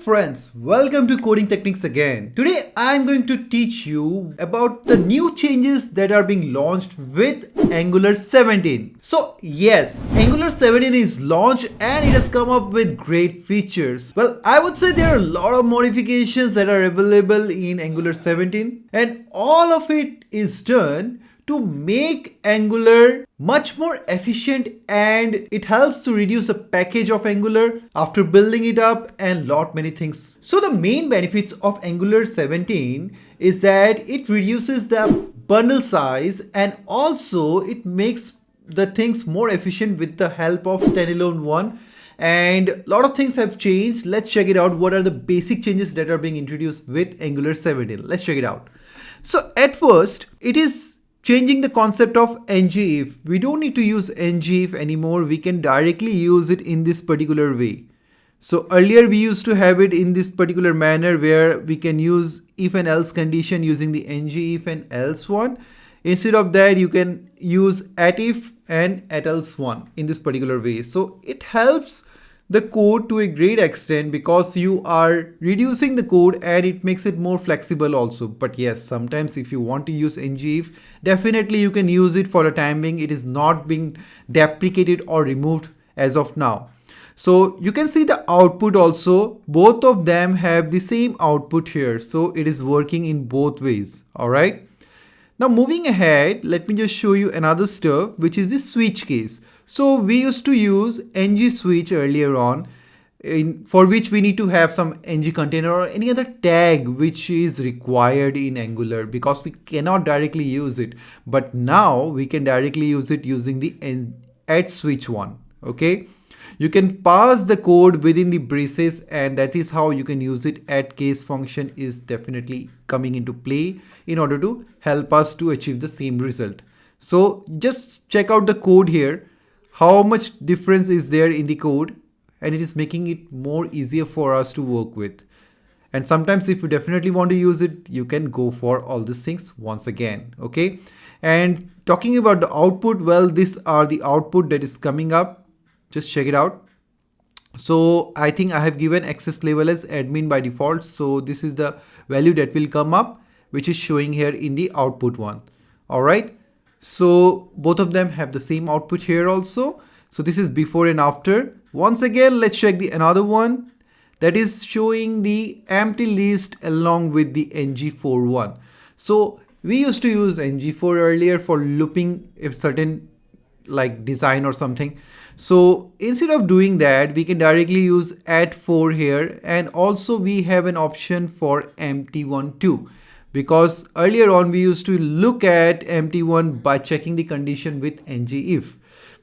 friends, welcome to Coding Techniques again. Today I'm going to teach you about the new changes that are being launched with Angular 17. So yes, Angular 17 is launched and it has come up with great features. Well, I would say there are a lot of modifications that are available in Angular 17 and all of it is done to make Angular much more efficient, and it helps to reduce the package of Angular after building it up and lot many things. So the main benefits of Angular 17 is that it reduces the bundle size and also it makes the things more efficient with the help of Standalone 1. And a lot of things have changed. Let's check it out. What are the basic changes that are being introduced with Angular 17? Let's check it out. So at first, it is changing the concept of ngIf. We don't need to use ngIf anymore. We can directly use it in this particular way. So earlier we used to have it in this particular manner where we can use if and else condition using the ngIf and else one. Instead of that, you can use @if and @else one in this particular way. So it helps the code to a great extent because you are reducing the code and it makes it more flexible also. But yes, sometimes if you want to use ngIf, definitely you can use it for the time being. It is not being deprecated or removed as of now. So you can see the output also. Both of them have the same output here. So it is working in both ways. All right. Now moving ahead, let me just show you another stuff, which is the switch case. So we used to use ng switch earlier on, for which we need to have some ng container or any other tag which is required in Angular because we cannot directly use it. But now we can directly use it using the add switch one. Okay. You can pass the code within the braces and that is how you can use it. Add case function is definitely coming into play in order to help us to achieve the same result. So just check out the code here. How much difference is there in the code, and it is making it more easier for us to work with. And sometimes if you definitely want to use it, you can go for all these things once again. Okay. And talking about the output, well, these are the output that is coming up. Just check it out. So I think I have given access level as admin by default. So this is the value that will come up, which is showing here in the output one. All right. So both of them have the same output here also. So this is before and after. Once again, let's check the another one that is showing the empty list along with the ng4 one. So we used to use ng4 earlier for looping a certain like design or something. So instead of doing that, we can directly use @4 here, and also we have an option for empty one too. Because earlier on we used to look at empty one by checking the condition with ngIf,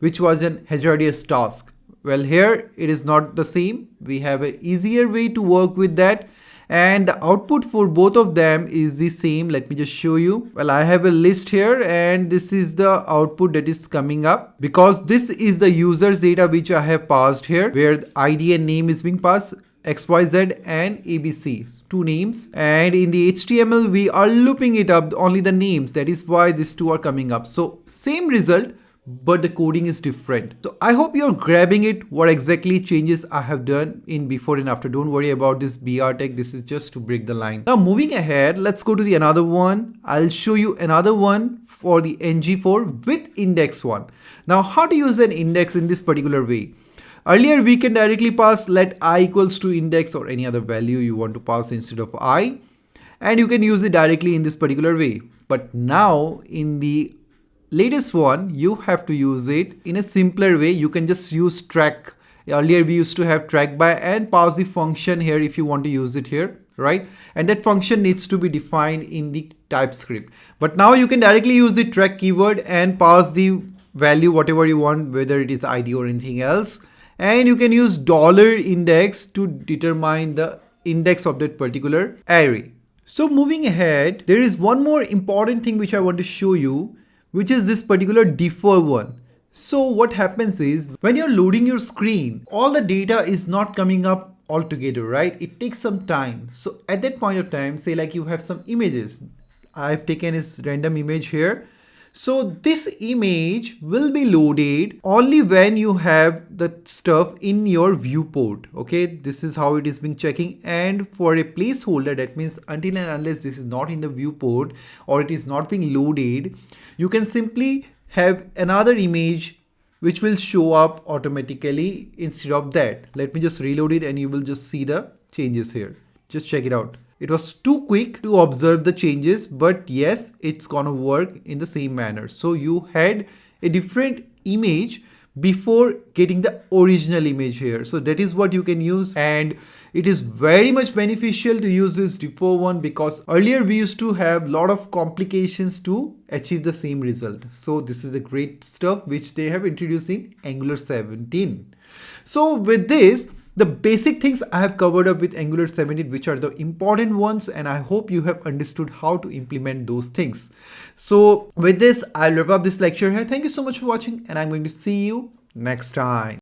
which was an hazardous task. Well, here it is not the same. We have an easier way to work with that. And the output for both of them is the same. Let me just show you. Well, I have a list here and this is the output that is coming up because this is the user's data which I have passed here, where the ID and name is being passed, XYZ and ABC, two names. And in the HTML, we are looping it up only the names. That is why these two are coming up. So same result, but the coding is different. So I hope you're grabbing it, what exactly changes I have done in before and after. Don't worry about this BR tag. This is just to break the line. Now moving ahead, let's go to the another one. I'll show you another one for the ng4 with index one. Now how to use an index in this particular way. Earlier we can directly pass let I equals to index or any other value you want to pass instead of I, and you can use it directly in this particular way. But now in the latest one, you have to use it in a simpler way. You can just use track. Earlier we used to have track by and pass the function here if you want to use it here, right? And that function needs to be defined in the TypeScript. But now you can directly use the track keyword and pass the value whatever you want, whether it is ID or anything else. And you can use $index to determine the index of that particular array. So moving ahead, there is one more important thing which I want to show you, which is this particular defer one. So what happens is when you're loading your screen, all the data is not coming up all together, right? It takes some time. So at that point of time, say like you have some images. I've taken this random image here. So this image will be loaded only when you have the stuff in your viewport. Okay, this is how it is being checking. And for a placeholder, that means until and unless this is not in the viewport or it is not being loaded, you can simply have another image which will show up automatically instead of that. Let me just reload it and you will just see the changes here. Just check it out. It was too quick to observe the changes, but yes, it's gonna work in the same manner. So you had a different image before getting the original image here. So that is what you can use, and it is very much beneficial to use this default one because earlier we used to have a lot of complications to achieve the same result. So this is a great stuff which they have introduced in Angular 17. So with this, the basic things I have covered up with Angular 17, which are the important ones, and I hope you have understood how to implement those things. So with this, I'll wrap up this lecture here. Thank you so much for watching, and I'm going to see you next time.